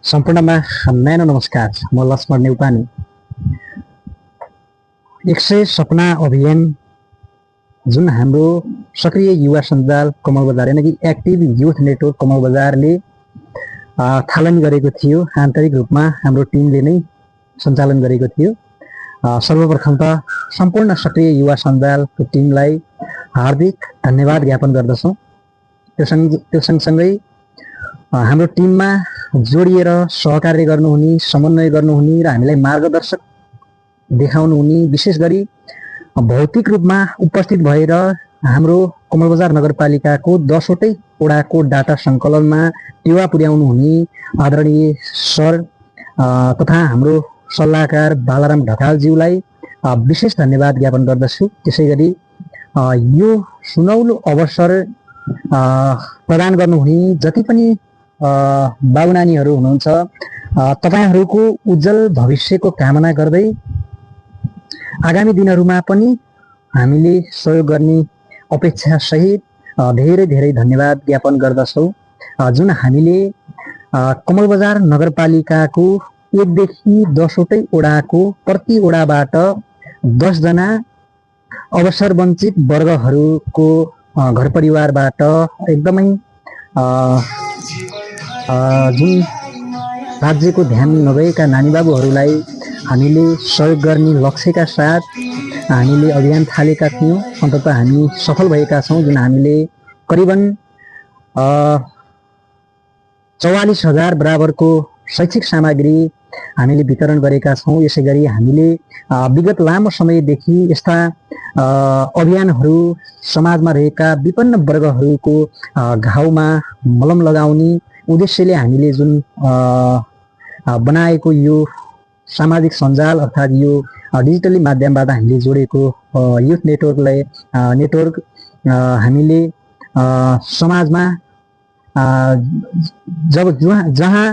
सम्पूर्णमा न्यानो नमस्कार। म लक्ष्मण नेउपानी। 100 सपना अभियान जुन हाम्रो सक्रिय युवा सञ्जाल कमल बजार यानि कि एक्टिभ युथ नेटवर्क कमल बजारले थालन गरेको थियो। आन्तरिक रूपमा हाम्रो टिमले नै सञ्चालन गरेको थियो। सर्वप्रथम त सम्पूर्ण सक्रिय युवा सञ्जालको टिमलाई हार्दिक धन्यवाद ज्ञापन गर्दछौँ। त्यो सँगसँगै हाम्रो टिममा जोडिएर सहकार्य गर्नुहुने, समन्वय गर्नुहुने र हामीलाई मार्गदर्शक देखाउनुहुने, विशेष गरी भौतिक रूपमा उपस्थित भएर हाम्रो कमल बजार नगरपालिकाको 10वटै वडाको डाटा सङ्कलनमा टेवा पुर्याउनु हुने आदरणीय सर तथा हाम्रो सल्लाहकार बालाराम ढकालज्यूलाई विशेष धन्यवाद ज्ञापन गर्दछु। त्यसैगरी यो सुनौलो अवसर प्रदान गर्नुहुने जति पनि बाबु नानीहरू हुनुहुन्छ, तपाईहरूको उज्जवल भविष्यको कामना गर्दै आगामी दिनहरूमा पनि हामीले सहयोग गर्ने अपेक्षा सहित धेरै धेरै धन्यवाद ज्ञापन गर्दछौँ। जुन हामीले कमल बजार नगरपालिकाको 1 देखि 10वटै वडाको प्रति वडाबाट 10 जना अवसर वञ्चित वर्गहरूको घर परिवारबाट एकदमै जुन राज्यको ध्यान नभएका नानी बाबुहरूलाई हामीले सहयोग गर्ने लक्ष्यका साथ हामीले अभियान थालेका थियौँ। अन्ततः हामी सफल भएका छौँ। जुन हामीले करिबन 44,000 बराबरको शैक्षिक सामग्री हामीले वितरण गरेका छौँ। यसै गरी हामीले विगत लामो समयदेखि यस्ता अभियानहरू समाजमा रहेका विभिन्न वर्गहरूको घाउमा मलम लगाउने उद्देश्यले हामीले जुन बनाएको यो सामाजिक सञ्जाल अर्थात् यो डिजिटली माध्यमबाट हामीले जोडेको युथ नेटवर्क हामीले समाजमा जहाँ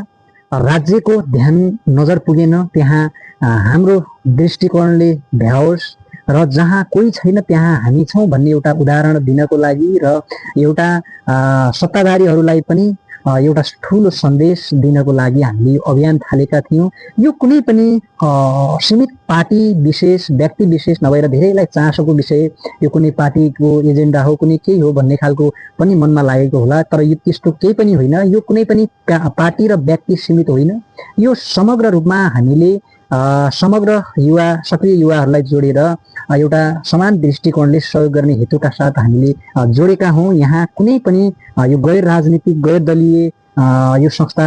राज्यको ध्यान नजर पुगेन त्यहाँ हाम्रो दृष्टिकोणले भ्याओस् र जहाँ कोही छैन त्यहाँ हामी छौँ भन्ने एउटा उदाहरण दिनको लागि र एउटा सत्ताधारीहरूलाई पनि एउटा ठुलो सन्देश दिनको लागि हामीले अभियान थालेका थियौँ। यो कुनै पनि सीमित पार्टी विशेष, व्यक्ति विशेष नभएर धेरैलाई चासोको विषय, यो कुनै पार्टीको एजेन्डा हो, कुनै केही हो भन्ने खालको पनि मनमा लागेको होला। तर यो त्यस्तो केही पनि होइन। यो कुनै पनि पार्टी र व्यक्ति सीमित होइन। यो समग्र रूपमा हामीले समग्र युवा, सक्रिय युवाहरूलाई जोडेर एउटा समान दृष्टिकोणले सहयोग गर्ने हेतुका साथ हामीले जोडेका हौँ। यहाँ कुनै पनि यो गैर राजनीतिक, गैर दलीय यो संस्था